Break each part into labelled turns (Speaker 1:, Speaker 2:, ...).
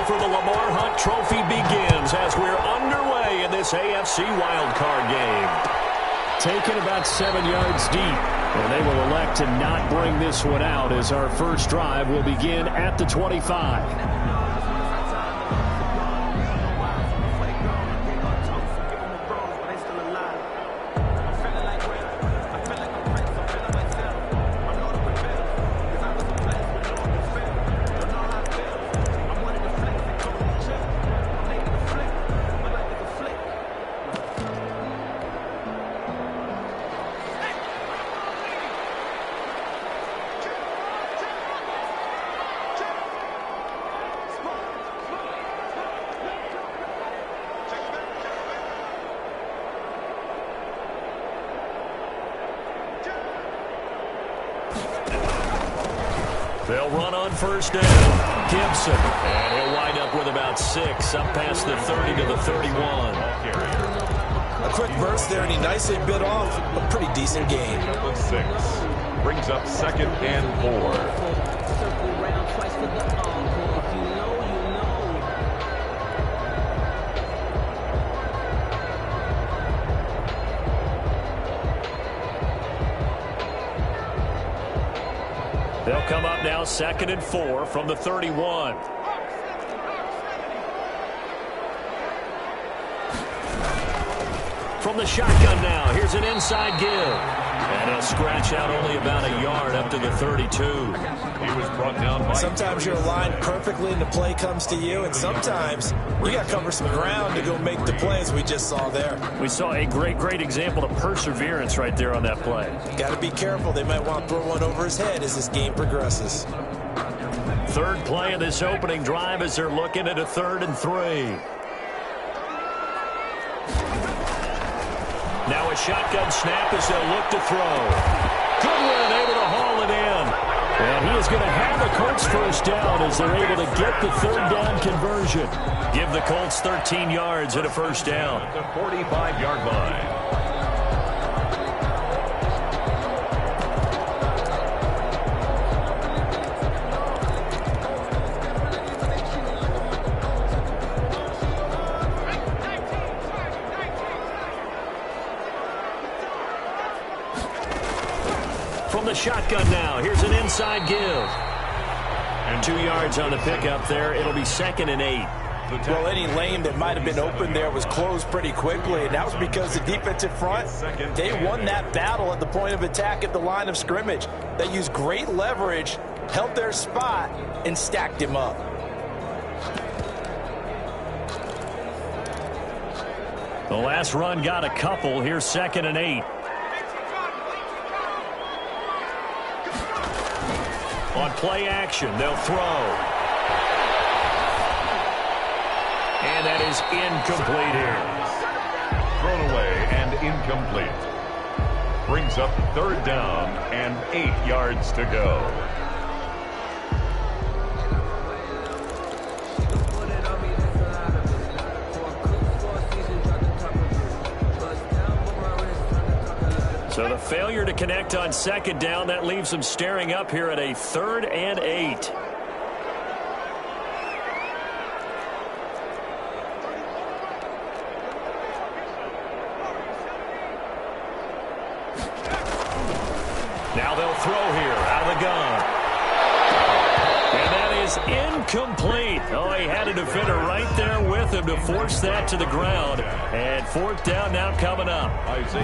Speaker 1: for the Lamar Hunt Trophy begins as we're underway in this AFC wildcard game. Taken about 7 yards deep, and they will elect to not bring this one out as our first drive will begin at the 25. They'll run on first down. Gibson. And he'll wind up with about 6, up past the 30 to the 31.
Speaker 2: A quick burst there, and he nicely bit off a pretty decent gain.
Speaker 3: 6 brings up 2nd and 4.
Speaker 1: They'll come up now 2nd and 4 from the 31. From the shotgun now, here's an inside give. And he'll scratch out only about a yard up to the 32.
Speaker 3: He was brought down by...
Speaker 2: Sometimes you're aligned perfectly and the play comes to you, and sometimes you got to cover some ground to go make the plays we just saw there.
Speaker 1: We saw a great example of perseverance right there on that play.
Speaker 2: Got to be careful. They might want to throw one over his head as this game progresses.
Speaker 1: Third play of this opening drive as they're looking at a 3rd and 3. Now a shotgun snap as they'll look to throw. Goodwin able to haul it in. And he is going to have the Colts first down as they're able to get the 3rd down conversion. Give the Colts 13 yards and a first down.
Speaker 3: At the 45-yard line.
Speaker 1: The shotgun now. Here's an inside give. And 2 yards on the pickup there. It'll be 2nd and 8.
Speaker 2: Well, any lane that might have been open there was closed pretty quickly, and that was because the defensive front, they won that battle at the point of attack at the line of scrimmage. They used great leverage, held their spot, and stacked him up.
Speaker 1: The last run got a couple. Here's 2nd and 8. On play action, they'll throw. And that is incomplete here.
Speaker 3: Thrown away and incomplete. Brings up 3rd down and 8 yards to go.
Speaker 1: So the failure to connect on 2nd down, that leaves them staring up here at a 3rd and 8. Now they'll throw here out of the gun. And that is incomplete. Oh, he had a defender right there with him to force that to the ground. And 4th down now coming up.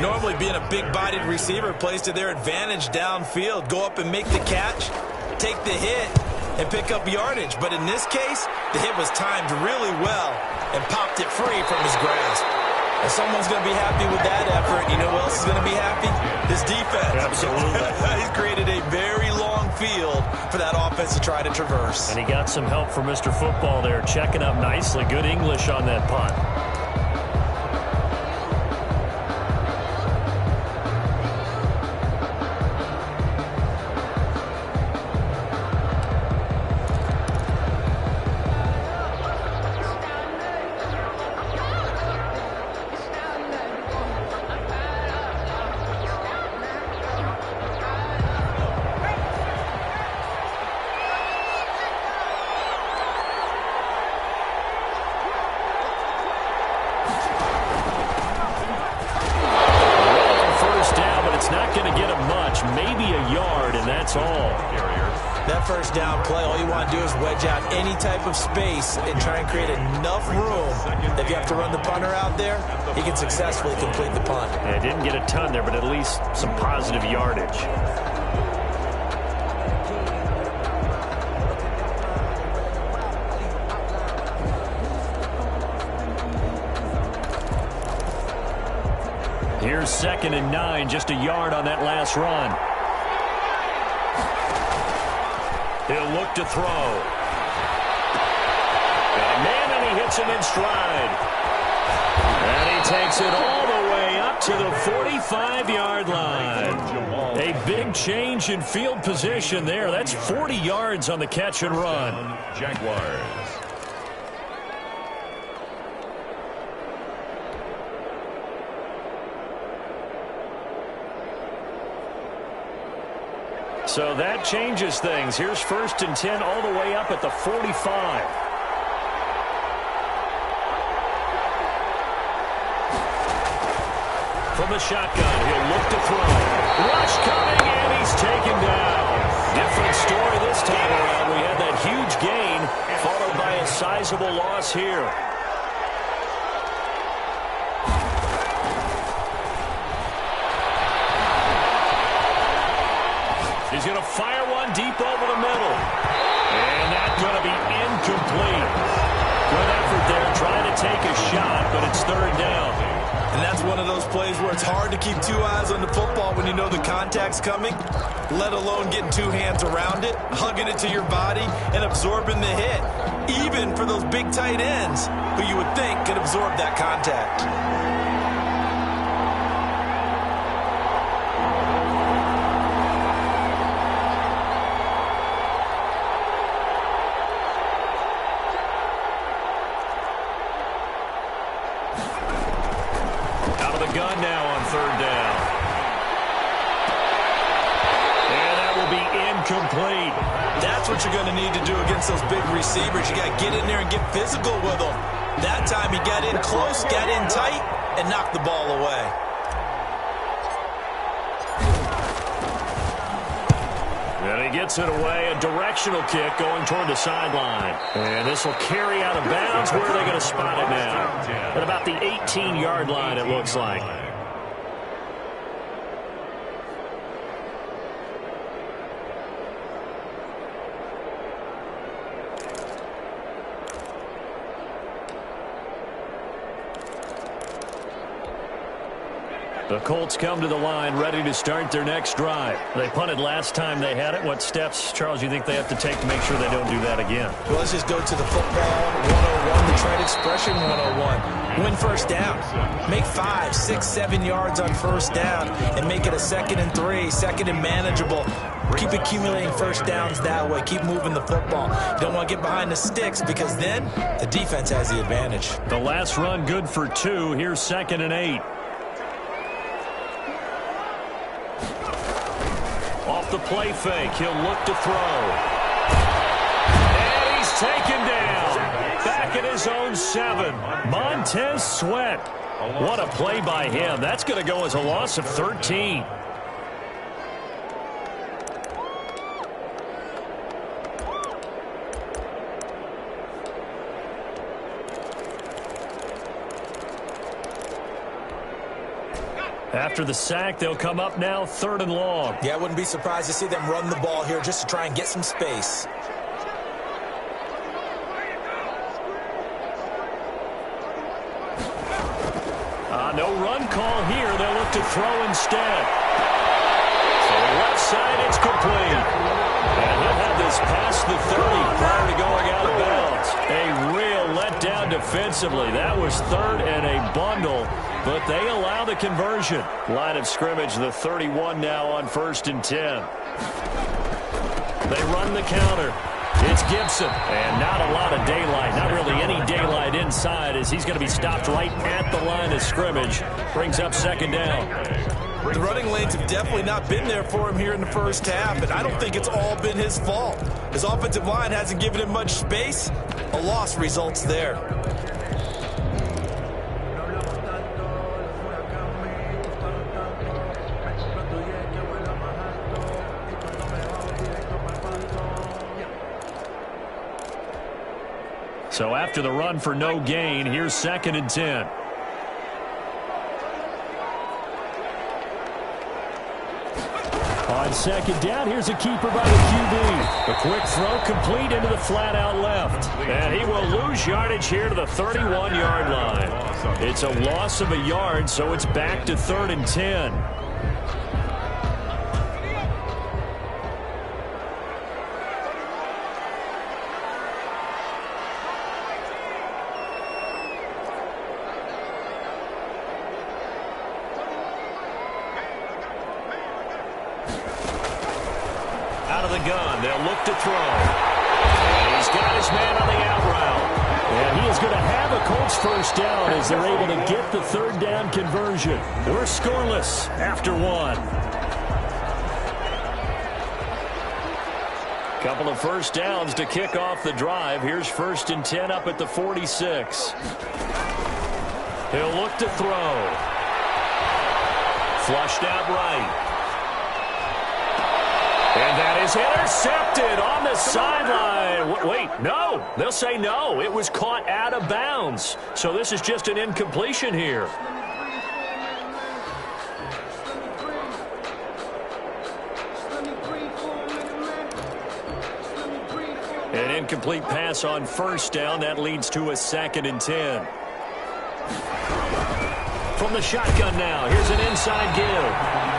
Speaker 2: Normally being a big-bodied receiver plays to their advantage downfield. Go up and make the catch, take the hit, and pick up yardage. But in this case, the hit was timed really well and popped it free from his grasp. And someone's going to be happy with that effort. You know who else is going to be happy? This defense.
Speaker 1: Absolutely.
Speaker 2: He's created a very long field for that offense to try to traverse.
Speaker 1: And he got some help from Mr. Football there, checking up nicely. Good English on that punt.
Speaker 2: that first down play, all you want to do is wedge out any type of space and try and create enough room that if you have to run the punter out there, he can successfully complete the punt.
Speaker 1: Yeah, didn't get a ton there, but at least some positive yardage. Here's 2nd and 9, just a yard on that last run. He'll look to throw. Got a man, and he hits him in stride. And he takes it all the way up to the 45-yard line. A big change in field position there. That's 40 yards on the catch and run.
Speaker 3: Jaguars.
Speaker 1: So that changes things. Here's 1st and 10 all the way up at the 45. From the shotgun, he'll look to throw. Rush coming, and he's taken down. Different story this time around. We had that huge gain, followed by a sizable loss here. He's going to fire one deep over the middle. And that's going to be incomplete. Good effort there, trying to take a shot, but it's 3rd down.
Speaker 2: And that's one of those plays where it's hard to keep 2 eyes on the football when you know the contact's coming, let alone getting 2 hands around it, hugging it to your body, and absorbing the hit. Even for those big tight ends who you would think could absorb that contact.
Speaker 1: Gun now on 3rd down. And that will be incomplete.
Speaker 2: That's what you're going to need to do against those big receivers. You got to get in there and get physical with them. That time he got in close, got in tight, and knocked the ball away.
Speaker 1: And he gets it away, a directional kick going toward the sideline. And this will carry out of bounds. Where are they going to spot it now? At about the 18-yard line, it looks like. The Colts come to the line ready to start their next drive. They punted last time they had it. What steps, Charles, you think they have to take to make sure they don't do that again?
Speaker 2: Well, let's just go to the football 101, the trade expression 101. Win 1st down. Make 5, 6, 7 yards on 1st down and make it a 2nd and 3, 2nd and manageable. Keep accumulating 1st downs that way. Keep moving the football. You don't want to get behind the sticks because then the defense has the advantage.
Speaker 1: The last run good for 2. Here's 2nd and 8. Off the play fake, he'll look to throw. And he's taken down. Back at his own 7. Montez Sweat. What a play by him. That's going to go as a loss of 13. After the sack, they'll come up now 3rd and long.
Speaker 2: Yeah, I wouldn't be surprised to see them run the ball here just to try and get some space.
Speaker 1: No run call here. They'll look to throw instead. So left side, it's complete. And he'll have this past the 30 prior to going out of bounds. A real letdown defensively. That was 3rd and a bundle, but they allow the conversion. Line of scrimmage, the 31 now on 1st and 10. They run the counter. It's Gibson, and not a lot of daylight, not really any daylight inside as he's going to be stopped right at the line of scrimmage. Brings up 2nd down.
Speaker 2: The running lanes have definitely not been there for him here in the 1st half, and I don't think it's all been his fault. His offensive line hasn't given him much space. A loss results there.
Speaker 1: So after the run for no gain, here's 2nd and 10. On 2nd down, here's a keeper by the QB. A quick throw complete into the flat-out left. And he will lose yardage here to the 31-yard line. It's a loss of a yard, so it's back to 3rd and 10. Out of the gun, they'll look to throw. And he's got his man on the out route. And he is going to have a Colts first down as they're able to get the 3rd down conversion. We're scoreless after 1. Couple of first downs to kick off the drive. Here's 1st and 10 up at the 46. He'll look to throw. Flushed out right. And that is intercepted on the sideline. Wait, no. They'll say no. It was caught out of bounds. So this is just an incompletion here. An incomplete pass on 1st down. That leads to a 2nd and 10. From the shotgun now, here's an inside give.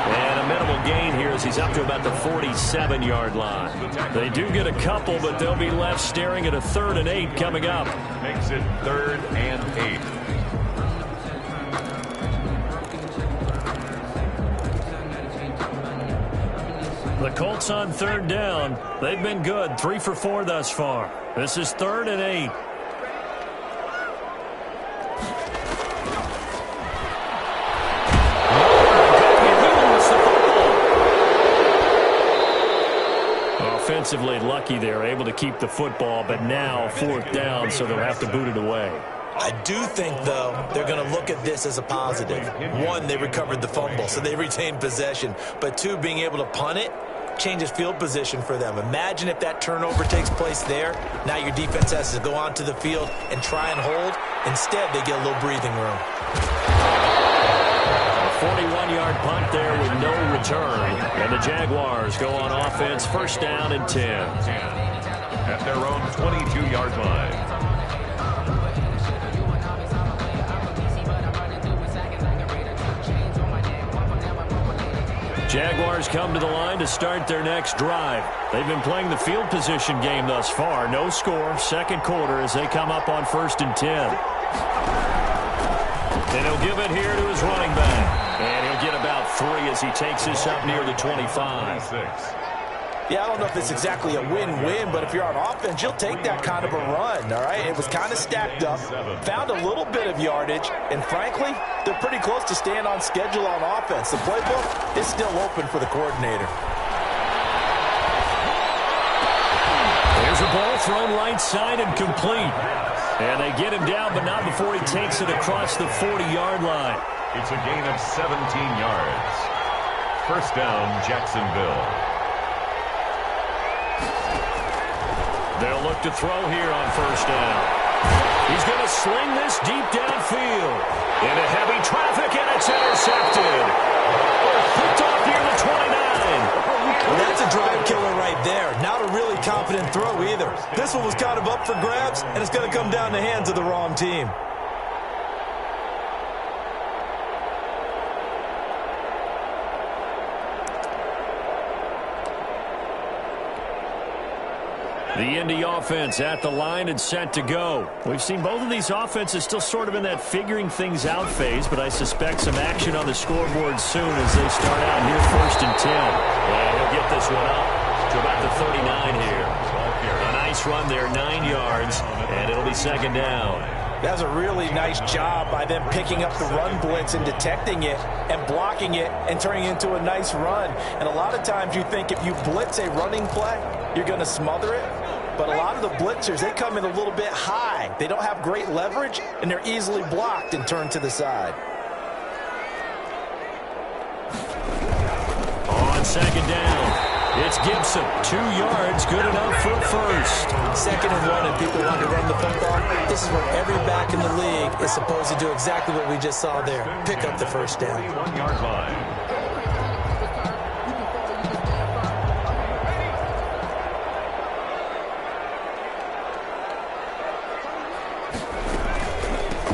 Speaker 1: And a minimal gain here as he's up to about the 47-yard line. They do get a couple, but they'll be left staring at a 3rd and 8 coming up.
Speaker 3: Makes it 3rd and 8.
Speaker 1: The Colts on 3rd down. They've been good, 3 for 4 thus far. This is 3rd and 8. Offensively lucky they're able to keep the football, but now 4th down, so they'll have to boot it away.
Speaker 2: I do think, though, they're going to look at this as a positive. 1, they recovered the fumble, so they retained possession. But 2, being able to punt it changes field position for them. Imagine if that turnover takes place there. Now your defense has to go onto the field and try and hold. Instead, they get a little breathing room.
Speaker 1: 41-yard punt there with no return. And the Jaguars go on offense, 1st down and 10.
Speaker 3: At their own 22-yard line.
Speaker 1: Jaguars come to the line to start their next drive. They've been playing the field position game thus far. No score, 2nd quarter as they come up on 1st and 10. And he'll give it here to his running back. And he'll get about 3 as he takes this up near the 25.
Speaker 2: Yeah, I don't know if it's exactly a win-win, but if you're on offense, you'll take that kind of a run, all right? It was kind of stacked up, found a little bit of yardage, and frankly, they're pretty close to staying on schedule on offense. The playbook is still open for the coordinator.
Speaker 1: There's a ball thrown right side and complete. And they get him down, but not before he takes it across the 40-yard line.
Speaker 3: It's a gain of 17 yards. 1st down, Jacksonville. They'll look to throw here on 1st down. He's going to sling this deep downfield. Into heavy traffic, and it's intercepted. Picked off near the 29.
Speaker 2: Well, that's a drive killer right there. Not a really confident throw either. This one was kind of up for grabs, and it's going to come down the hands of the wrong team.
Speaker 1: The Indy offense at the line and set to go. We've seen both of these offenses still sort of in that figuring things out phase, but I suspect some action on the scoreboard soon as they start out here 1st and 10. And he'll get this one up to about the 39 here. A nice run there, 9 yards, and it'll be 2nd down.
Speaker 2: That's a really nice job by them picking up the run blitz and detecting it and blocking it and turning it into a nice run. And a lot of times you think if you blitz a running play, you're going to smother it. But a lot of the blitzers, they come in a little bit high. They don't have great leverage, and they're easily blocked and turned to the side.
Speaker 1: On 2nd down. It's Gibson. 2 yards, good enough for a first.
Speaker 2: 2nd and 1, and people want to run the football. This is where every back in the league is supposed to do exactly what we just saw there. Pick up the first down.
Speaker 3: 1-yard line.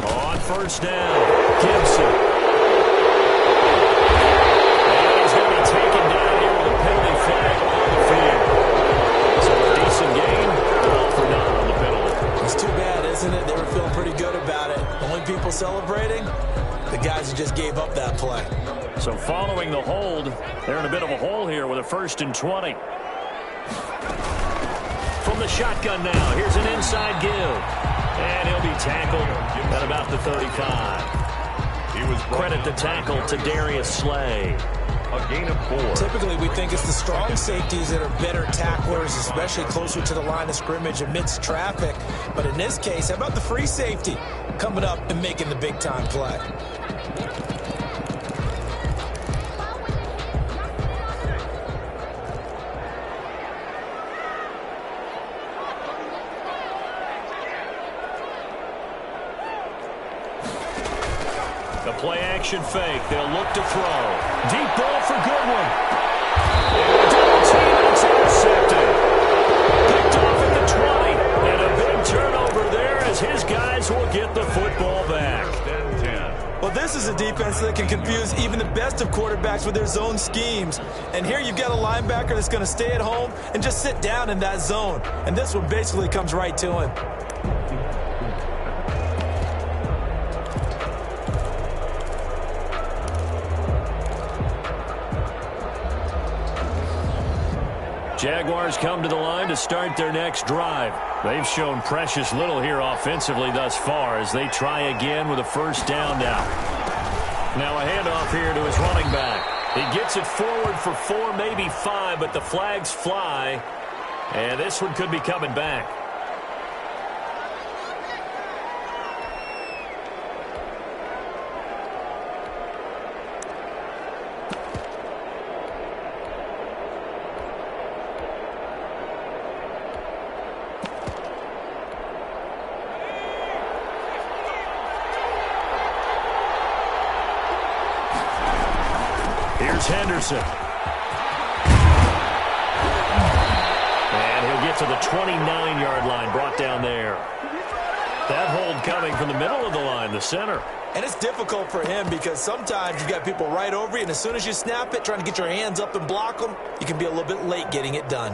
Speaker 3: On first down, Gibson. And he's going to be taken down here with a penalty flag on the field. So a decent gain, all for naught on the penalty.
Speaker 2: It's too bad, isn't it? They were feeling pretty good about it. Only people celebrating, the guys who just gave up that play.
Speaker 1: So following the hold, they're in a bit of a hole here with a 1st and 20. From the shotgun now, here's an inside give. And he'll be tackled at about the 35. Credit the tackle to Darius Slay. A gain of 4.
Speaker 2: Typically, we think it's the strong safeties that are better tacklers, especially closer to the line of scrimmage amidst traffic. But in this case, how about the free safety coming up and making the big-time play?
Speaker 1: The play-action fake. They'll look to throw. Deep ball for Goodwin. And double team, and it's intercepted. Picked off at the 20. And a big turnover there as his guys will get the football back.
Speaker 2: Well, this is a defense that can confuse even the best of quarterbacks with their zone schemes. And here you've got a linebacker that's going to stay at home and just sit down in that zone. And this one basically comes right to him.
Speaker 1: Jaguars come to the line to start their next drive. They've shown precious little here offensively thus far as they try again with a 1st down now. Now a handoff here to his running back. He gets it forward for 4, maybe 5, but the flags fly. And this one could be coming back. Here's Henderson. And he'll get to the 29-yard line, brought down there. That hold coming from the middle of the line, the center.
Speaker 2: And it's difficult for him because sometimes you've got people right over you, and as soon as you snap it, trying to get your hands up and block them, you can be a little bit late getting it done.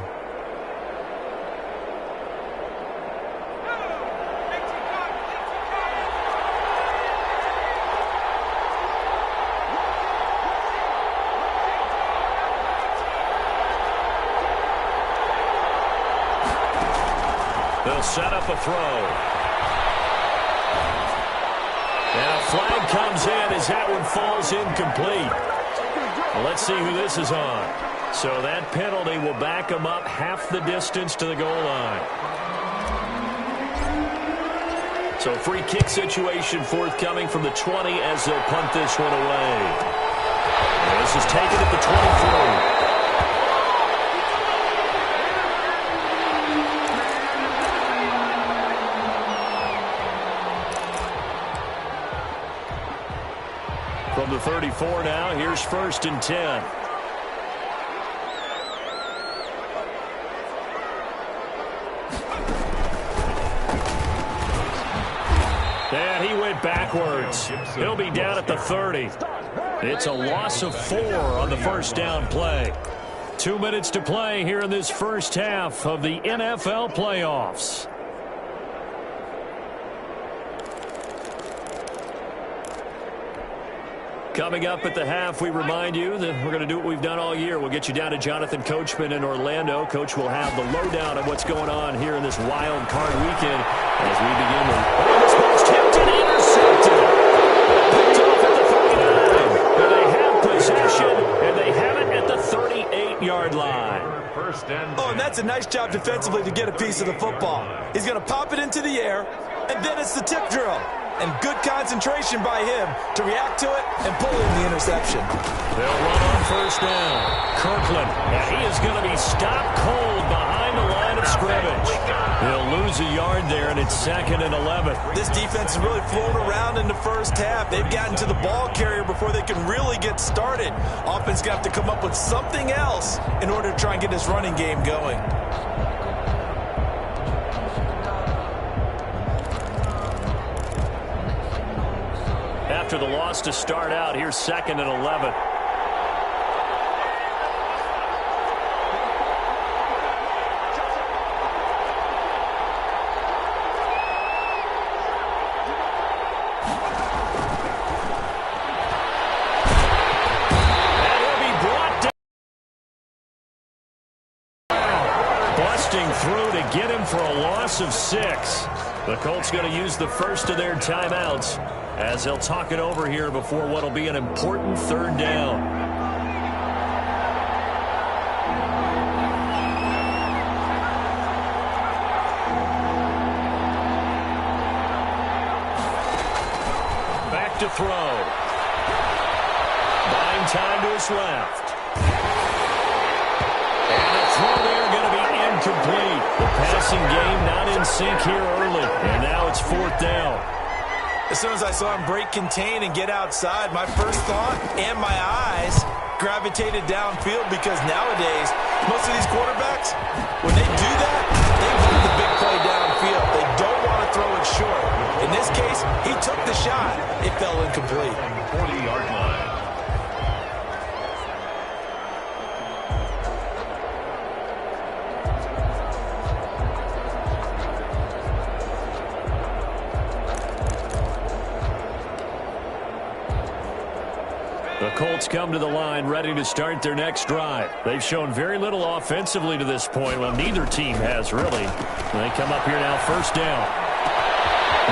Speaker 1: They'll set up a throw. And a flag comes in as that one falls incomplete. Well, let's see who this is on. So that penalty will back them up half the distance to the goal line. So free kick situation forthcoming from the 20 as they'll punt this one away. And this is taken at the 23. From the 34 now, here's 1st and 10. And he went backwards. He'll be down at the 30. It's a loss of 4 on the 1st down play. 2 minutes to play here in this first half of the NFL playoffs. Coming up at the half, we remind you that we're going to do what we've done all year. We'll get you down to Jonathan Coachman in Orlando. Coach will have the lowdown of what's going on here in this wild card weekend as we begin the... Oh, this ball's tipped and intercepted. Picked off at the 39. And they have possession, and they have it at the 38-yard line.
Speaker 2: Oh, and that's a nice job defensively to get a piece of the football. He's going to pop it into the air, and then it's the tip drill. and good concentration by him to react to it and pull in the interception.
Speaker 1: They'll run on first down. Kirkland, and he is going to be stopped cold behind the line of scrimmage. He'll lose a yard there, and it's 2nd and 11.
Speaker 2: This defense has really flown around in the first half. They've gotten to the ball carrier before they can really get started. Offense going to have to come up with something else in order to try and get this running game going.
Speaker 1: After the loss to start out, here's 2nd and 11. Through to get him for a loss of 6. The Colts going to use the first of their timeouts as they'll talk it over here before what will be an important 3rd down. Back to throw. Buying time to his left. And a throw there going to be incomplete. The passing game not in sync here early. And now it's 4th down.
Speaker 2: As soon as I saw him break contain and get outside, my first thought and my eyes gravitated downfield because nowadays, most of these quarterbacks, when they do that, they want the big play downfield. They don't want to throw it short. In this case, he took the shot. It fell incomplete.
Speaker 3: 40-yard line.
Speaker 1: The Colts come to the line ready to start their next drive. They've shown very little offensively to this point. Well, neither team has, really. They come up here now, 1st down.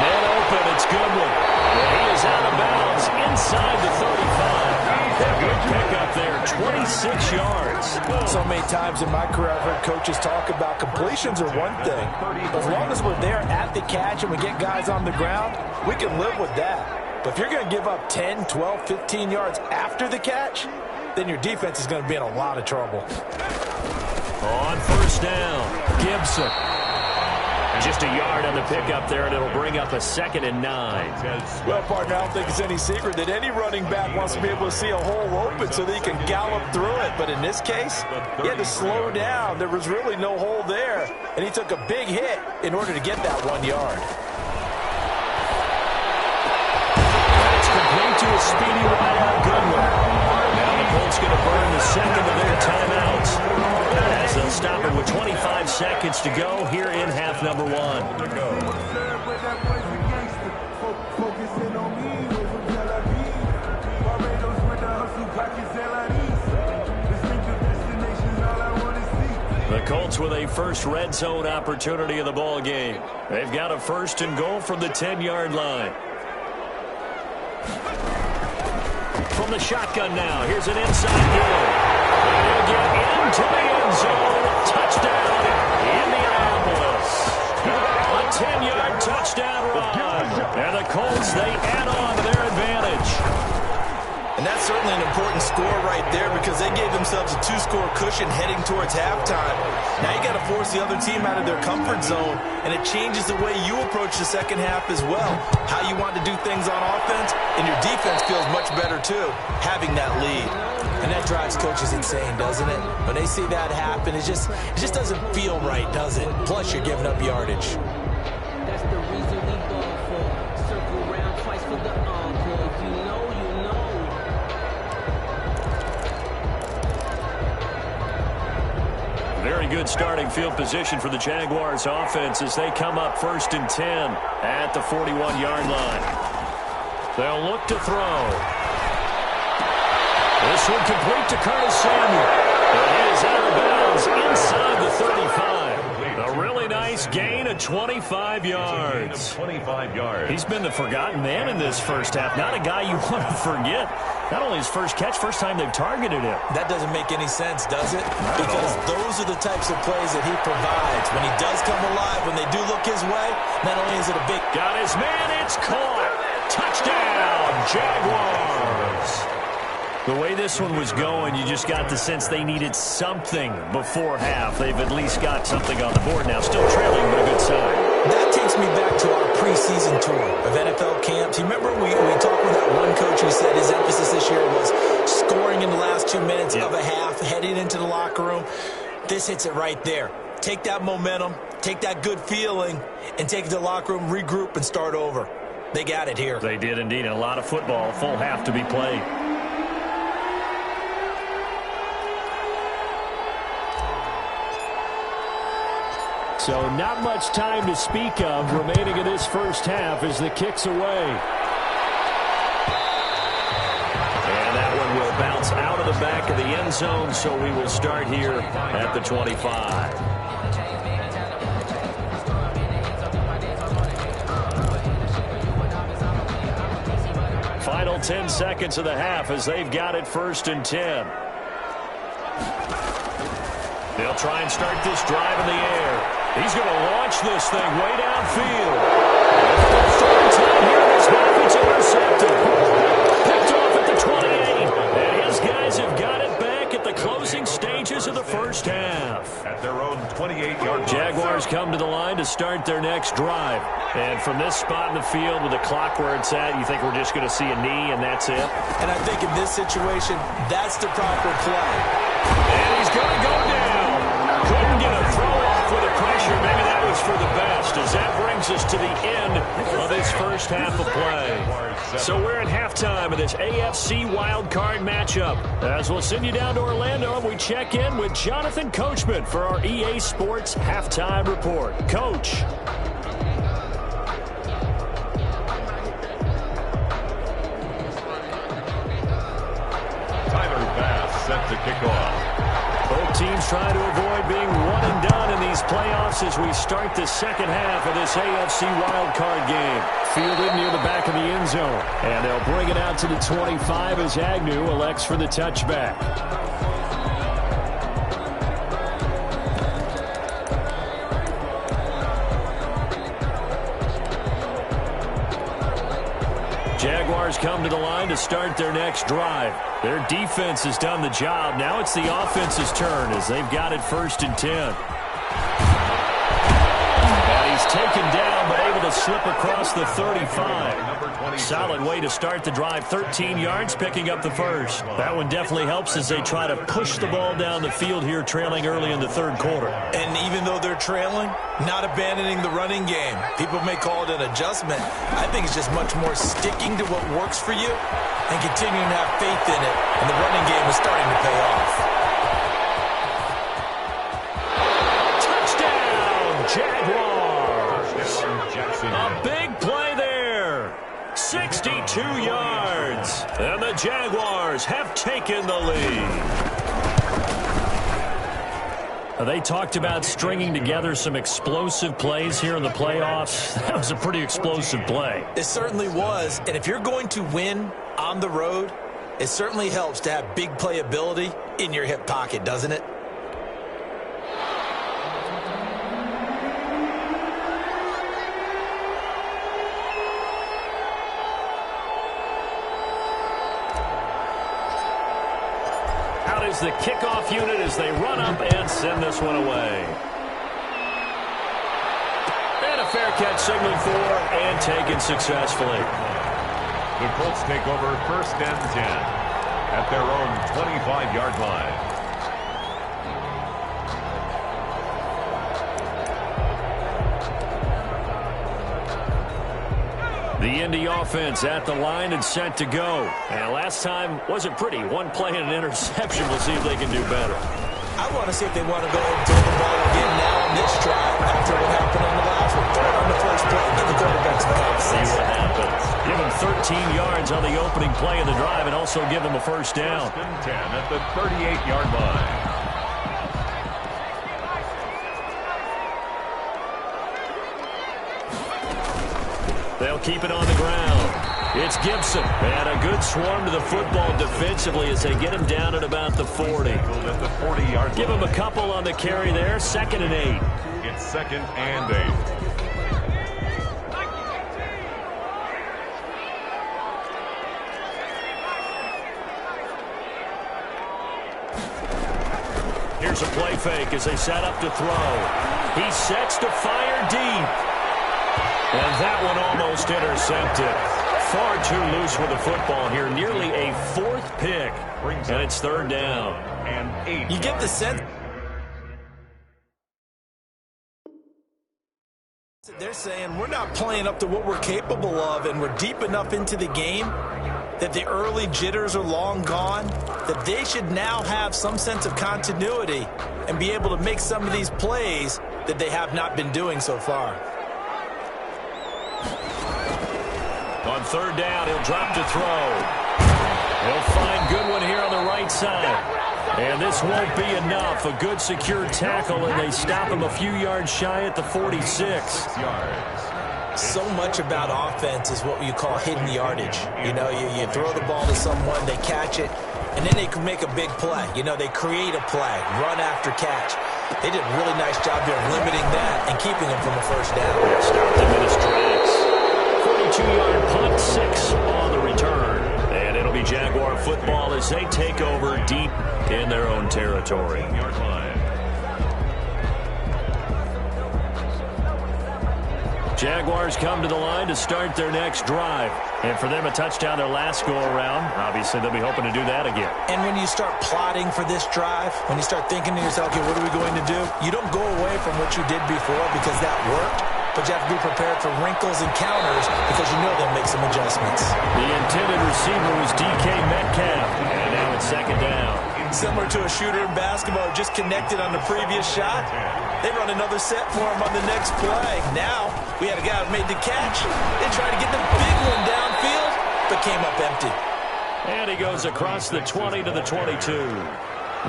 Speaker 1: Man open, it's Goodwin. He is out of bounds inside the 35. A good pickup there, 26 yards.
Speaker 2: So many times in my career, I've heard coaches talk about completions are one thing. As long as we're there at the catch and we get guys on the ground, we can live with that. But if you're going to give up 10, 12, 15 yards after the catch, then your defense is going to be in a lot of trouble.
Speaker 1: On 1st down, Gibson. Just a yard on the pickup there, and it'll bring up a 2nd and 9.
Speaker 2: Well, partner, I don't think it's any secret that any running back wants to be able to see a hole open so that he can gallop through it. But in this case, he had to slow down. There was really no hole there, and he took a big hit in order to get that 1 yard.
Speaker 1: To a speedy wideout, Goodwin. Now the Colts going to burn the 2nd of their timeouts as they'll stop it with 25 seconds to go here in half number 1. The Colts with a first red zone opportunity of the ball game. They've got a 1st and goal from the 10-yard line. From the shotgun now, here's an inside goal. And he'll get into the end zone. Touchdown, Indianapolis. A 10-yard touchdown run. And the Colts, they add on to their advantage.
Speaker 2: And that's certainly an important score right there because they gave themselves a 2-score cushion heading towards halftime. Now you got to force the other team out of their comfort zone, and it changes the way you approach the second half as well. How you want to do things on offense, and your defense feels much better too, having that lead. And that drives coaches insane, doesn't it? When they see that happen, it just doesn't feel right, does it? Plus, you're giving up yardage.
Speaker 4: That's the reason we go for circle round twice for the encore. If you know, you know.
Speaker 1: Very good starting field position for the Jaguars offense as they come up 1st and 10 at the 41-yard line. They'll look to throw. This one complete to Curtis Samuel. And he is out of bounds inside the 35. A really nice gain of 25 yards.
Speaker 3: 25 yards.
Speaker 1: He's been the forgotten man in this first half. Not a guy you want to forget. Not only his first catch, first time they've targeted him.
Speaker 2: That doesn't make any sense, does it? Because those are the types of plays that he provides. When he does come alive, when they do look his way, not only is it a big...
Speaker 1: Got his man, it's caught. Jaguars.
Speaker 3: The way this one was going, you just got the sense they needed something before half. They've at least got something on the board now. Still trailing, but a good sign.
Speaker 2: That takes me back to our preseason tour of NFL camps. You remember we talked with that one coach who said his emphasis this year was scoring in the last 2 minutes of a half, heading into the locker room. This hits it right there. Take that momentum, take that good feeling, and take it to the locker room, regroup, and start over. They got it here.
Speaker 3: They did indeed. A lot of football, full half to be played.
Speaker 1: So not much time to speak of remaining in this first half as the kick's away.
Speaker 3: And that one will bounce out of the back of the end zone, so we will start here at the 25. Final 10 seconds of the half as they've got it 1st and 10. They'll try and start this drive in the air. He's going to launch this thing way downfield. For the third time here in this half, it's intercepted. Picked off at the 28. And his guys have got it back at the closing stages of the first half.
Speaker 5: At their own 28-yard line.
Speaker 3: Jaguars come to the line to start their next drive. And from this spot in the field with the clock where it's at, you think we're just going to see a knee and that's it?
Speaker 2: And I think in this situation, that's the proper play.
Speaker 3: And he's going to go down. Couldn't get a throw off with the pressure. Maybe that was for the best, as that brings us to the end of this first half of play. So we're at halftime of this AFC wildcard matchup. As we'll send you down to Orlando, and we check in with Jonathan Coachman for our EA Sports Halftime Report. Coach.
Speaker 5: Tyler Bass set to kick off.
Speaker 3: Both teams trying to avoid being one and done in these playoffs as we start the second half of this AFC wildcard game. Fielded near the back of the end zone. And they'll bring it out to the 25 as Agnew elects for the touchback. Jaguars come to the line to start their next drive. Their defense has done the job. Now it's the offense's turn as they've got it 1st and 10. And he's taken down but able to slip across the 35. Solid way to start the drive. 13 yards, picking up the first. That one definitely helps as they try to push the ball down the field here, trailing early in the third quarter.
Speaker 2: And even though they're trailing, not abandoning the running game. People may call it an adjustment. I think it's just much more sticking to what works for you and continuing to have faith in it. And the running game is starting to pay off.
Speaker 3: Touchdown, Jaguars! A big play there. 62 yards. And the Jaguars have taken the lead. They talked about stringing together some explosive plays here in the playoffs. That was a pretty explosive play.
Speaker 2: It certainly was. And if you're going to win on the road, it certainly helps to have big playability in your hip pocket, doesn't it?
Speaker 3: Is the kickoff unit as they run up and send this one away. And a fair catch signaled for and taken successfully.
Speaker 5: The Colts take over 1st and 10 at their own 25-yard line.
Speaker 3: The Indy offense at the line and set to go. And last time wasn't pretty. One play and an interception. We'll see if they can do better.
Speaker 2: I want to see if they want to go ahead and throw the ball again now on this drive after what happened on the last one. Throw it on the first play. Give the quarterbacks the ball.
Speaker 3: See what happens. Give him 13 yards on the opening play of the drive and also give him a first down.
Speaker 5: 1st and 10 at the 38-yard line.
Speaker 3: They'll keep it on the ground. It's Gibson. And a good swarm to the football defensively as they get him down at about the 40.
Speaker 5: At the 40-yard
Speaker 3: Give him a couple on the carry there. 2nd and 8.
Speaker 5: It's 2nd and 8.
Speaker 1: Here's a play fake as they set up to throw. He sets to fire deep. And that one almost intercepted. Far too loose with the football here. Nearly a fourth pick. And it's third down.
Speaker 5: And 8.
Speaker 2: You get the sense they're saying we're not playing up to what we're capable of, and we're deep enough into the game that the early jitters are long gone, that they should now have some sense of continuity and be able to make some of these plays that they have not been doing so far.
Speaker 1: On third down, he'll drop to throw. He'll find Goodwin here on the right side. And this won't be enough. A good secure tackle, and they stop him a few yards shy at the 46.
Speaker 2: So much about offense is what you call hidden yardage. You know, you throw the ball to someone, they catch it, and then they can make a big play. You know, they create a play, run after catch. They did a really nice job there limiting that and keeping them from a first down.
Speaker 1: Start the minutes tracks. 42-yard punt, 6 on the return. And it'll be Jaguar football as they take over deep in their own territory.
Speaker 5: Yard line.
Speaker 1: Jaguars come to the line to start their next drive. And for them, a touchdown their last go-around. Obviously, they'll be hoping to do that again.
Speaker 2: And when you start plotting for this drive, when you start thinking to yourself, okay, what are we going to do? You don't go away from what you did before because that worked. But you have to be prepared for wrinkles and counters because you know they'll make some adjustments.
Speaker 1: The intended receiver was DK Metcalf. And now it's second down.
Speaker 2: Similar to a shooter in basketball who just connected on the previous shot. They run another set for him on the next play. Now, we had a guy who made the catch. They tried to get the big one downfield, but came up empty.
Speaker 1: And he goes across the 20 to the 22.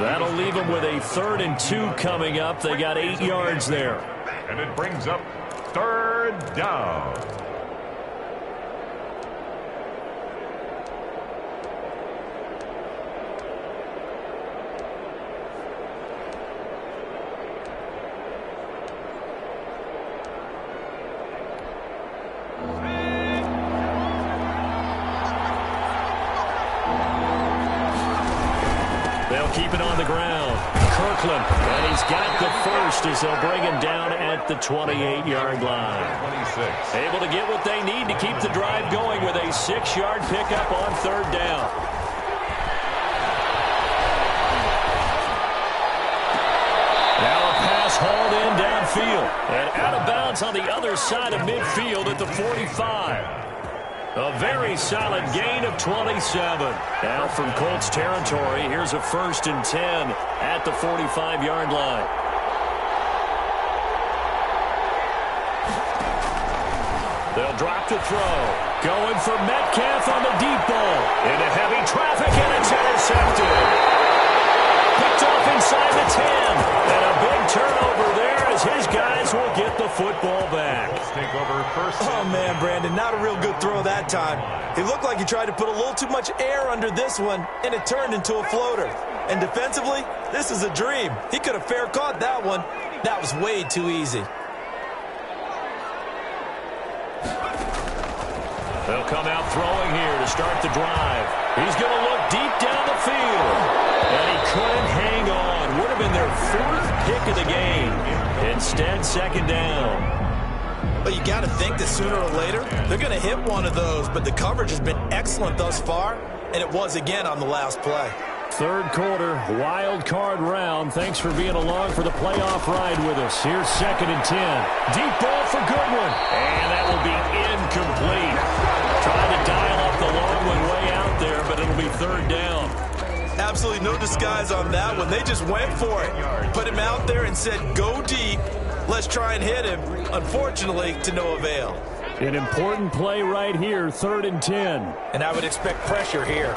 Speaker 1: That'll leave him with a 3rd and 2 coming up. They got 8 yards there.
Speaker 5: And it brings up third down.
Speaker 1: They'll keep it on the ground. Kirkland, and he's got the first as they'll bring him down at the 28-yard line.
Speaker 5: 26.
Speaker 1: Able to get what they need to keep the drive going with a 6-yard pickup on third down. Now a pass hauled in downfield and out of bounds on the other side of midfield at the 45. A very solid gain of 27. Now from Colts territory, here's a 1st and 10 at the 45-yard line. They'll drop to throw. Going for Metcalf on the deep ball. Into heavy traffic, and it's intercepted. Picked off inside the 10. And a big turnover there as his guys will get the football back.
Speaker 5: Take over first.
Speaker 2: Oh, man, Brandon, not a real good throw that time. It looked like he tried to put a little too much air under this one, and it turned into a floater. And defensively, this is a dream. He could have fair caught that one. That was way too easy.
Speaker 1: They'll come out throwing here to start the drive. He's going to look deep down the field. And he couldn't hang on. Would have been their 4th pick of the game. Instead, second down.
Speaker 2: But you got to think that sooner or later, they're going to hit one of those. But the coverage has been excellent thus far, and it was again on the last play.
Speaker 1: Third quarter, wild card round. Thanks for being along for the playoff ride with us. Here's 2nd and 10. Deep ball for Goodwin. And that will be incomplete. Trying to dial up the long one way out there, but it'll be 3rd down.
Speaker 2: Absolutely no disguise on that one. They just went for it. Put him out there and said, go deep. Let's try and hit him. Unfortunately, to no avail.
Speaker 1: An important play right here, 3rd and 10.
Speaker 2: And I would expect pressure here.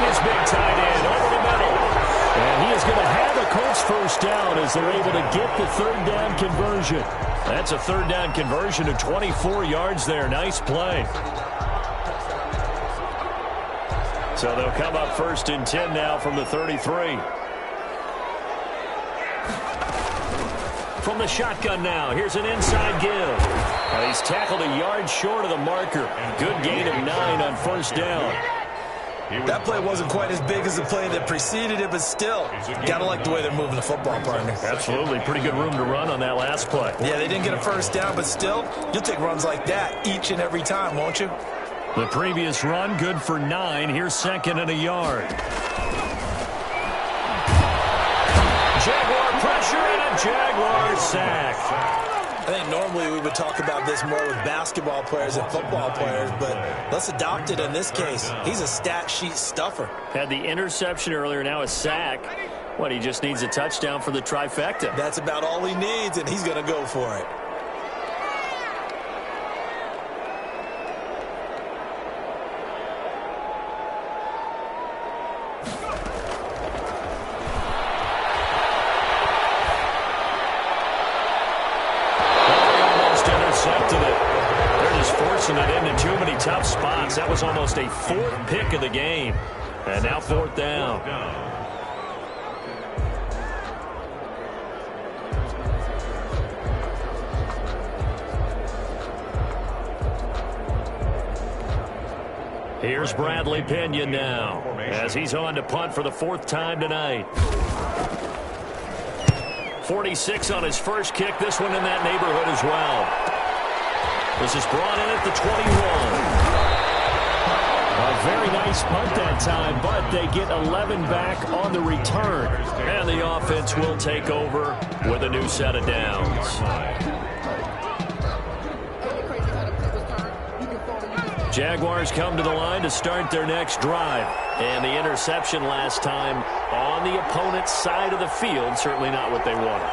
Speaker 1: His big tight end over the middle. And he is going to have a Colts first down as they're able to get the 3rd down conversion. That's a 3rd down conversion of 24 yards there. Nice play. So they'll come up 1st and 10 now from the 33. From the shotgun now, here's an inside give. He's tackled a yard short of the marker. Good gain of 9 on 1st down.
Speaker 2: That play wasn't quite as big as the play that preceded it, but still, gotta like the way they're moving the football, partner.
Speaker 1: Absolutely. Pretty good room to run on that last play.
Speaker 2: Yeah, they didn't get a first down, but still, you'll take runs like that each and every time, won't you?
Speaker 1: The previous run, good for 9. Here's second and a yard. Jaguar pressure and a Jaguar sack.
Speaker 2: I think normally we would talk about this more with basketball players and football players, but let's adopt it in this case. He's a stat sheet stuffer.
Speaker 1: Had the interception earlier, now a sack. What, he just needs a touchdown for the trifecta.
Speaker 2: That's about all he needs, and he's going to go for it.
Speaker 1: It into too many tough spots. That was almost a fourth pick of the game. And now fourth down. Here's Bradley Pinion now as he's on to punt for the fourth time tonight. 46 on his first kick. This one in that neighborhood as well. This is brought in at the 21. A very nice punt that time, but they get 11 back on the return. And the offense will take over with a new set of downs. Jaguars come to the line to start their next drive. And the interception last time on the opponent's side of the field, certainly not what they wanted.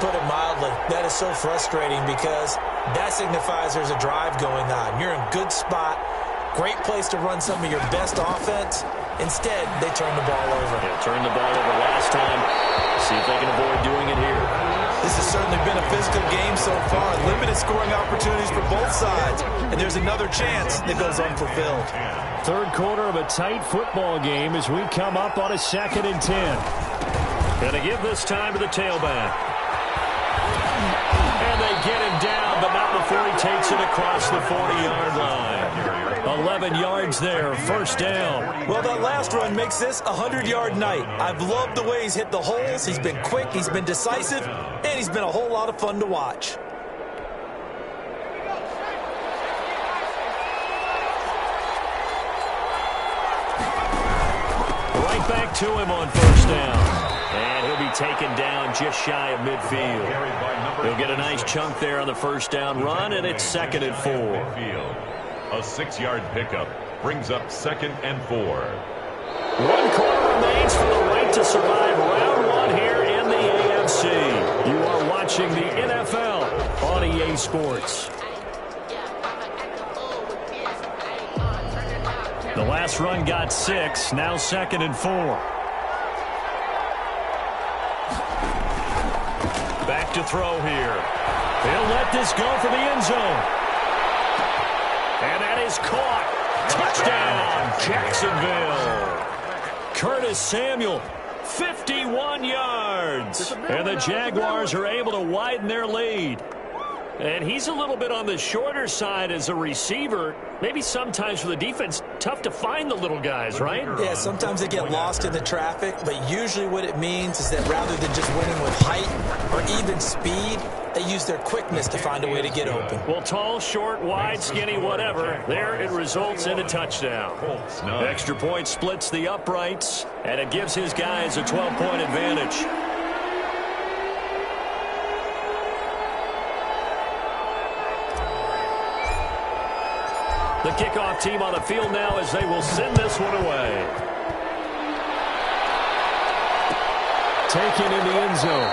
Speaker 2: Put it mildly, that is so frustrating because that signifies there's a drive going on. You're in a good spot, great place to run some of your best offense. Instead, they turn the ball over.
Speaker 1: Yeah, turned the ball over last time. See if they can avoid doing it here.
Speaker 2: This has certainly been a physical game so far. Limited scoring opportunities for both sides. And there's another chance that goes unfulfilled.
Speaker 1: Third quarter of a tight football game as we come up on a 2nd and 10. Gonna give this time to the tailback. And they get him down, but not before he takes it across the 40-yard line. 11 yards there, first down.
Speaker 2: Well, that last run makes this a 100-yard night. I've loved the way he's hit the holes. He's been quick, he's been decisive, and he's been a whole lot of fun to watch.
Speaker 1: Right back to him on first down. And he'll be taken down just shy of midfield. He'll get a nice chunk there on the first down run, and it's 2nd and 4.
Speaker 5: A 6-yard pickup brings up 2nd and 4.
Speaker 1: 1 quarter remains for the right to survive round 1 here in the AFC. You are watching the NFL on EA Sports. The last run got 6, now 2nd and 4. Back to throw here. He'll let this go for the end zone. And that is caught. Touchdown, Jacksonville. Curtis Samuel, 51 yards. And the Jaguars are able to widen their lead. And he's a little bit on the shorter side as a receiver. Maybe sometimes for the defense, tough to find the little guys, right?
Speaker 2: Yeah, sometimes they get lost in the traffic, but usually what it means is that rather than just winning with height or even speed, they use their quickness to find a way to get open.
Speaker 1: Well, tall, short, wide, skinny, whatever, there it results in a touchdown. Extra point splits the uprights, and it gives his guys a 12-point advantage. The kickoff team on the field now as they will send this one away. Taken in the end zone.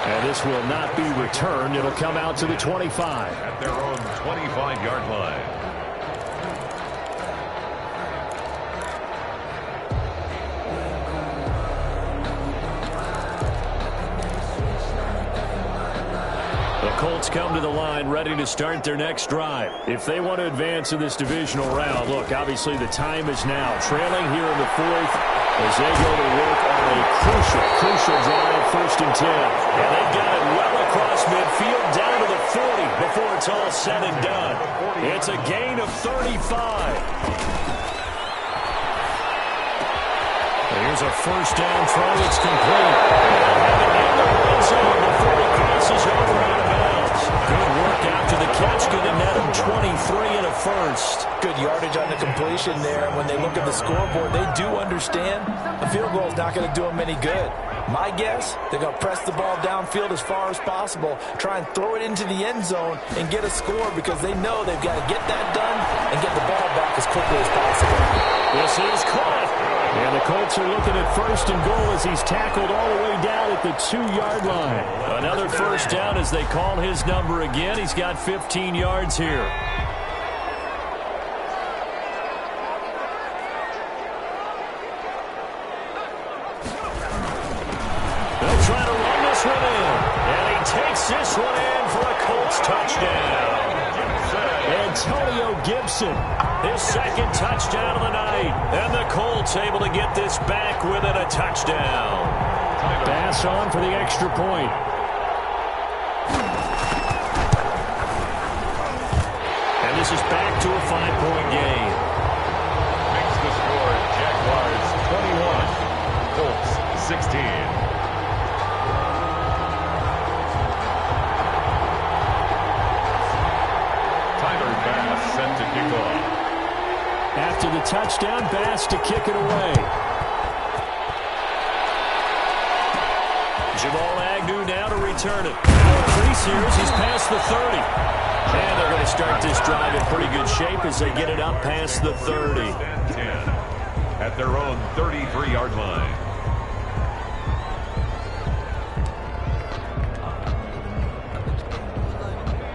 Speaker 1: And this will not be returned. It'll come out to the 25.
Speaker 5: At their own 25-yard line.
Speaker 1: Colts come to the line ready to start their next drive. If they want to advance in this divisional round, look, obviously the time is now. Trailing here in the 4th as they go to work on a crucial drive, 1st and 10. And they've got it well across midfield down to the 40 before it's all said and done. It's a gain of 35. Here's a first down throw. It's complete. They'll have it in the red zone before he crosses over out of bounds. Good work after the catch. Good to net him 23 and a first.
Speaker 2: Good yardage on the completion there. And when they look at the scoreboard, they do understand a field goal is not going to do them any good. My guess, they're going to press the ball downfield as far as possible, try and throw it into the end zone and get a score because they know they've got to get that done and get the ball back as quickly as possible.
Speaker 1: This is caught. And the Colts are looking at first and goal as he's tackled all the way down at the 2-yard line. Another first down as they call his number again. He's got 15 yards here. They'll try to run this one in. And he takes this one in for a Colts touchdown. Antonio Gibson, his second touchdown of the night. And the Colts able to get this back within a touchdown. Pass on for the extra point. And this is back to a 5-point game.
Speaker 5: Makes the score Jaguars 21, Colts 16. Set to kick off.
Speaker 1: After the touchdown, Bass to kick it away. Jamal Agnew now to return it. Increase here as he's past the 30. And they're going to start this drive in pretty good shape as they get it up past the 30.
Speaker 5: At their own 33-yard line.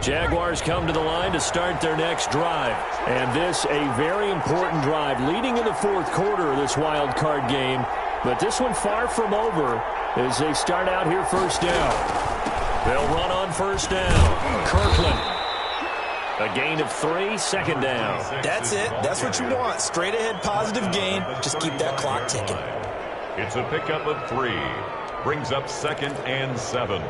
Speaker 1: Jaguars come to the line to start their next drive. And this a very important drive leading in the fourth quarter of this wild card game. But this one far from over as they start out here first down. They'll run on first down. Kirkland. A gain of 3, second down.
Speaker 2: That's it. That's what you want. Straight ahead positive gain. Just keep that clock ticking.
Speaker 5: It's a pickup of 3. Brings up 2nd and 7.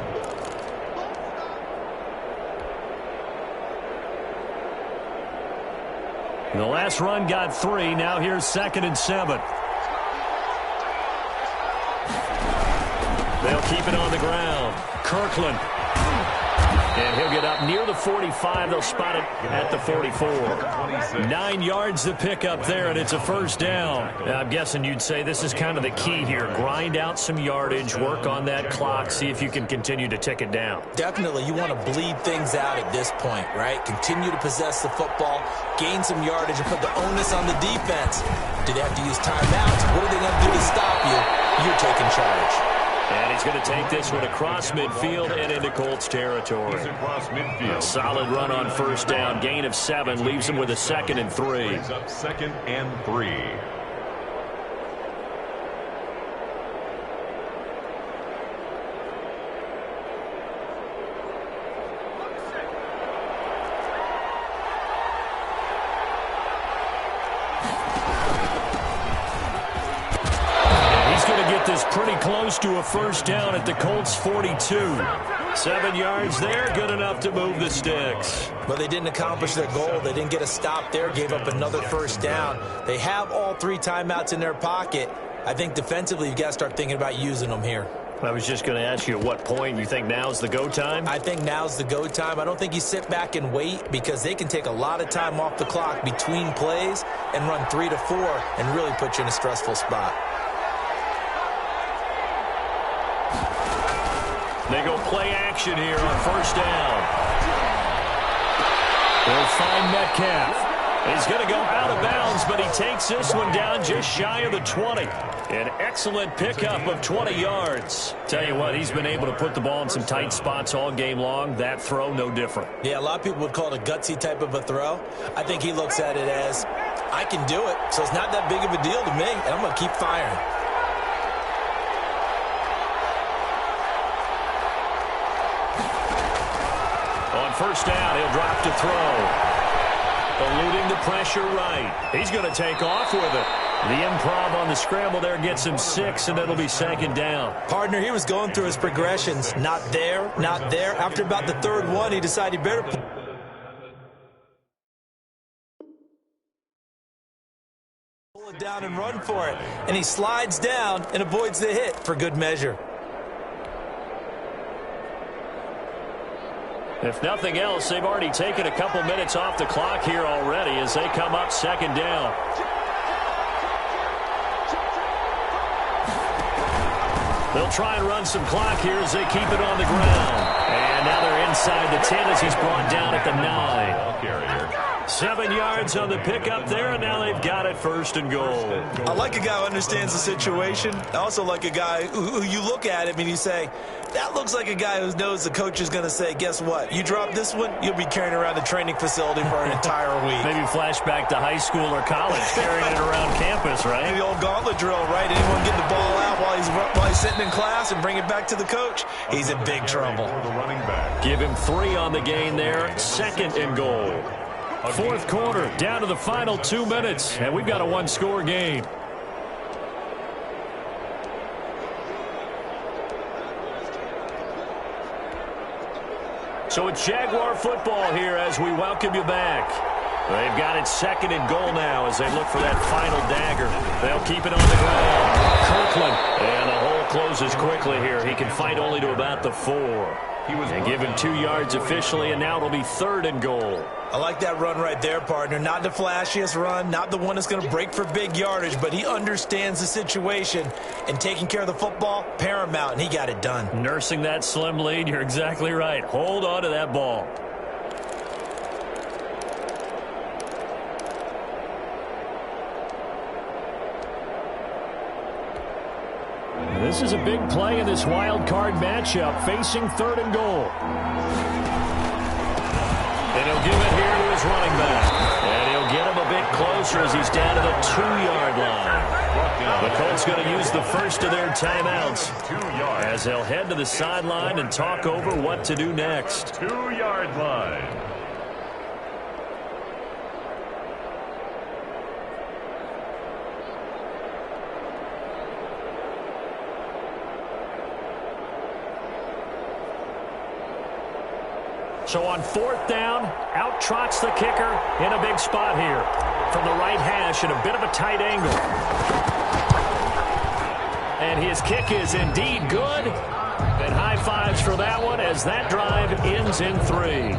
Speaker 1: The last run got 3. Now here's 2nd and 7. They'll keep it on the ground. Kirkland. And he'll get up near the 45. They'll spot it at the 44. 9 yards to pick up there, and it's a first down. I'm guessing you'd say this is kind of the key here. Grind out some yardage, work on that clock, see if you can continue to tick it down.
Speaker 2: Definitely, you want to bleed things out at this point, right? Continue to possess the football, gain some yardage, and put the onus on the defense. Do they have to use timeouts? What are they going to do to stop you? You're taking charge.
Speaker 1: And he's going to take this one across midfield and into Colts territory.
Speaker 5: He's across midfield.
Speaker 1: A solid run on first down. Gain of 7 leaves him with a 2nd and 3.
Speaker 5: Brings up 2nd and 3.
Speaker 1: This pretty close to a first down at the Colts 42. 7 yards there, good enough to move the sticks.
Speaker 2: But they didn't accomplish their goal. They didn't get a stop there, gave up another first down. They have all 3 timeouts in their pocket. I think defensively you've got to start thinking about using them here.
Speaker 1: I was just going to ask you at what point you think now's the go time?
Speaker 2: I think now's the go time. I don't think you sit back and wait because they can take a lot of time off the clock between plays and run 3 to 4 and really put you in a stressful spot.
Speaker 1: They go play action here on first down. They'll find Metcalf. He's going to go out of bounds, but he takes this one down just shy of the 20. An excellent pickup of 20 yards. Tell you what, he's been able to put the ball in some tight spots all game long. That throw, no different.
Speaker 2: Yeah, a lot of people would call it a gutsy type of a throw. I think he looks at it as, I can do it, so it's not that big of a deal to me, and I'm going to keep firing.
Speaker 1: On first down, he'll drop to throw. Eluding the pressure right. He's going to take off with it. The improv on the scramble there gets him 6, and it'll be 2nd down.
Speaker 2: Partner, he was going through his progressions. Not there, not there. After about the 3rd one, he decided he better pull it down and run for it. And he slides down and avoids the hit for good measure.
Speaker 1: If nothing else, they've already taken a couple minutes off the clock here already as they come up second down. They'll try and run some clock here as they keep it on the ground. And now they're inside the 10 as he's brought down at the 9. 7 yards on the pickup there, and now they've got it first and goal.
Speaker 2: I like a guy who understands the situation. I also like a guy who you look at him and you say, that looks like a guy who knows the coach is going to say, guess what? You drop this one, you'll be carrying around the training facility for an entire week.
Speaker 1: Maybe flashback to high school or college, carrying it around campus, right?
Speaker 2: The old gauntlet drill, right? Anyone get the ball out while he's sitting in class and bring it back to the coach? He's in big trouble.
Speaker 1: Give him 3 on the gain there, second and goal. Fourth quarter, down to the final 2 minutes, and we've got a one-score game. So it's Jaguar football here as we welcome you back. They've got it second and goal now as they look for that final dagger. They'll keep it on the ground. Kirkland, and the hole closes quickly here. He can fight only to about the 4. And give him 2 yards officially, and now it'll be third and goal.
Speaker 2: I like that run right there, partner. Not the flashiest run, not the one that's going to break for big yardage, but he understands the situation, and taking care of the football, paramount, and he got it done.
Speaker 1: Nursing that slim lead, you're exactly right. Hold on to that ball. This is a big play in this wild card matchup, facing third and goal. And he'll give it here to his running back. And he'll get him a bit closer as he's down to the 2-yard line. The Colts going to use the first of their timeouts as they'll head to the sideline and talk over what to do next.
Speaker 5: 2-yard line.
Speaker 1: So on fourth down, out trots the kicker in a big spot here. From the right hash in a bit of a tight angle. And his kick is indeed good. And high fives for that one as that drive ends in 3.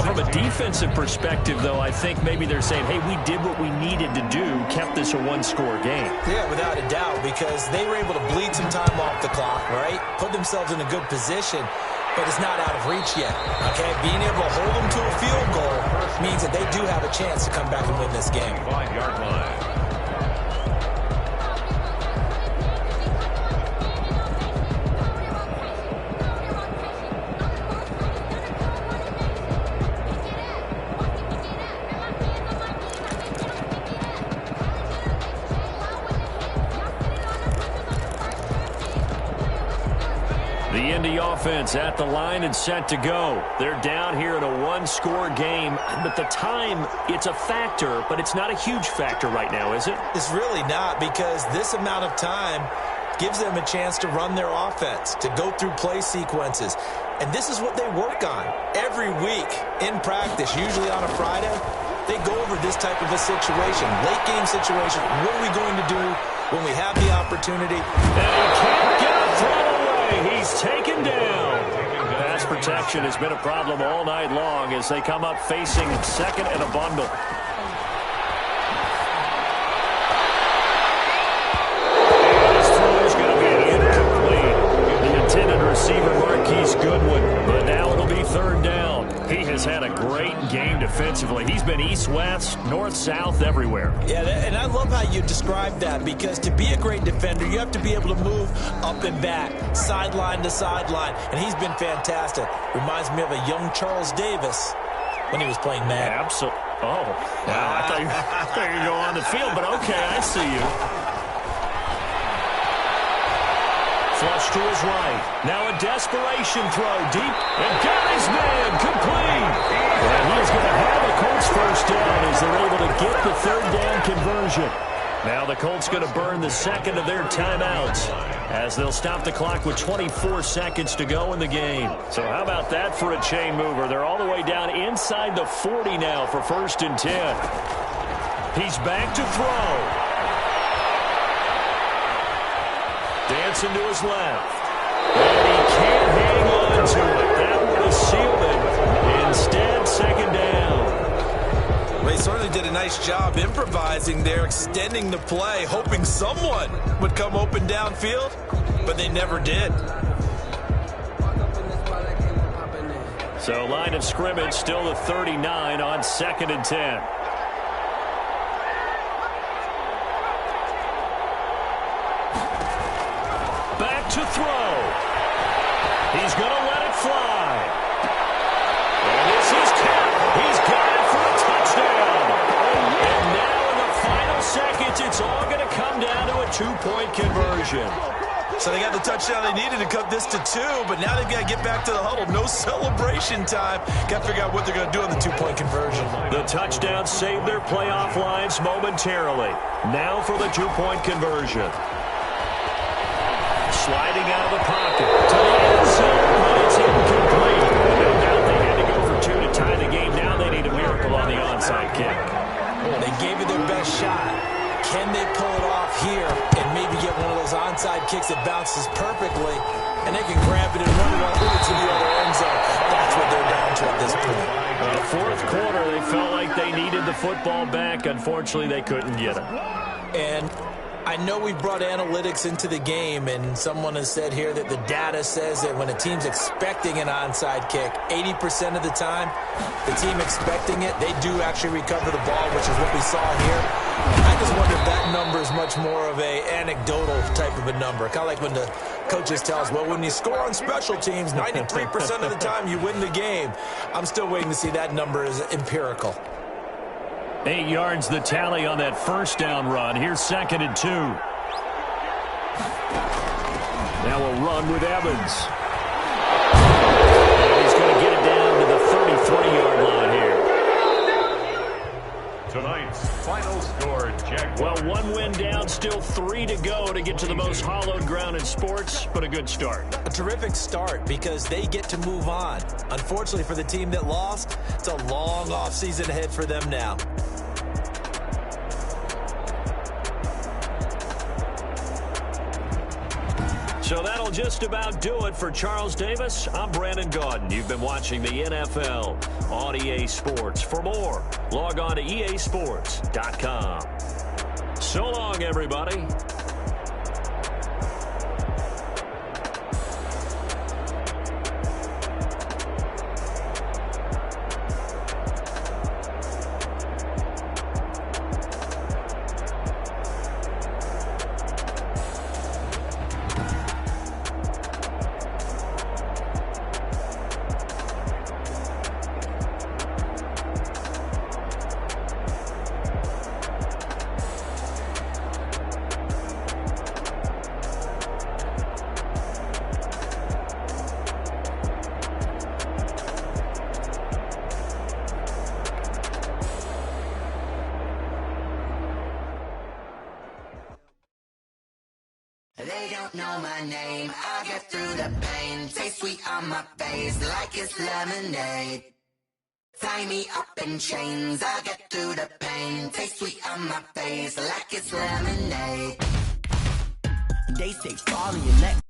Speaker 1: From a defensive perspective, though, I think maybe they're saying, hey, we did what we needed to do, kept this a one-score game.
Speaker 2: Yeah, without a doubt, because they were able to bleed some time off the clock, right? Put themselves in a good position. But it's not out of reach yet, okay? Being able to hold them to a field goal means that they do have a chance to come back and win this game.
Speaker 5: 5-yard line.
Speaker 1: The Indy offense at the line and set to go. They're down here in a one-score game. But the time, it's a factor, but it's not a huge factor right now, is it?
Speaker 2: It's really not, because this amount of time gives them a chance to run their offense, to go through play sequences. And this is what they work on every week in practice, usually on a Friday. They go over this type of a situation, late-game situation. What are we going to do when we have the opportunity?
Speaker 1: And he can't get a throw away. He's taken down. Pass protection has been a problem all night long as they come up facing second and a bundle. And his throw is going to be incomplete. The intended receiver, Marquise Goodwin. But now it'll be third down. He has had a great game defensively. He's been east-west, north-south, everywhere.
Speaker 2: Yeah, and I love how you describe that, because to be a great defender, you have to be able to move up and back, sideline to sideline, and he's been fantastic. Reminds me of a young Charles Davis when he was playing Madden.
Speaker 1: Absolutely. Oh, wow. I thought you were going to go on the field, but okay, I see you. Flush to his right. Now a desperation throw deep. And got his man complete. And he is going to have the Colts first down as they're able to get the third down conversion. Now the Colts going to burn the second of their timeouts as they'll stop the clock with 24 seconds to go in the game. So how about that for a chain mover? They're all the way down inside the 40 now for first and 10. He's back to throw. Dancing to his left. And he can't hang on to it. That would have sealed it. Instead, second down.
Speaker 2: They certainly did a nice job improvising there, extending the play, hoping someone would come open downfield, but they never did.
Speaker 1: So line of scrimmage still the 39 on 2nd and 10. Back to throw. He's going to let it fly. And this is capped. He's got it for a touchdown. And now in the final seconds, it's all going to come down to a 2-point conversion.
Speaker 2: So they got the touchdown they needed to cut this to 2, but now they've got to get back to the huddle. No celebration time. Got to figure out what they're going to do on the 2-point conversion.
Speaker 1: The touchdown saved their playoff lines momentarily. Now for the 2-point conversion. Sliding out of the pocket to the end zone, but it's incomplete. No doubt they had to go for 2 to tie the game. Now they need a miracle on the onside kick.
Speaker 2: They gave it their best shot. Can they pull it off here and maybe get one of those onside kicks that bounces perfectly, and they can grab it and run it all the way to the other end zone? That's what they're down to at this point.
Speaker 1: Fourth quarter, they felt like they needed the football back. Unfortunately, they couldn't get it.
Speaker 2: And I know we brought analytics into the game, and someone has said here that the data says that when a team's expecting an onside kick, 80% of the time, the team expecting it, they do actually recover the ball, which is what we saw here. I just wonder if that number is much more of a anecdotal type of a number. Kind of like when the coaches tell us, well, when you score on special teams, 93% of the time you win the game. I'm still waiting to see that number is empirical.
Speaker 1: 8 yards the tally on that first down run. Here's 2nd and 2. Now a run with Evans. And he's going to get it down to the 33-yard line here.
Speaker 5: Tonight's final score, Jack.
Speaker 1: Well, 1 win down, still 3 to go to get to the most hallowed ground in sports, but a good start.
Speaker 2: A terrific start because they get to move on. Unfortunately for the team that lost, it's a long offseason ahead for them now.
Speaker 1: So that'll just about do it for Charles Davis. I'm Brandon Gaudin. You've been watching the NFL on EA Sports. For more, log on to easports.com. So long, everybody.
Speaker 6: They don't know my name, I get through the pain. Taste sweet on my face like it's lemonade. Tie me up in chains, I get through the pain. Taste sweet on my face like it's lemonade. They say fall in your neck.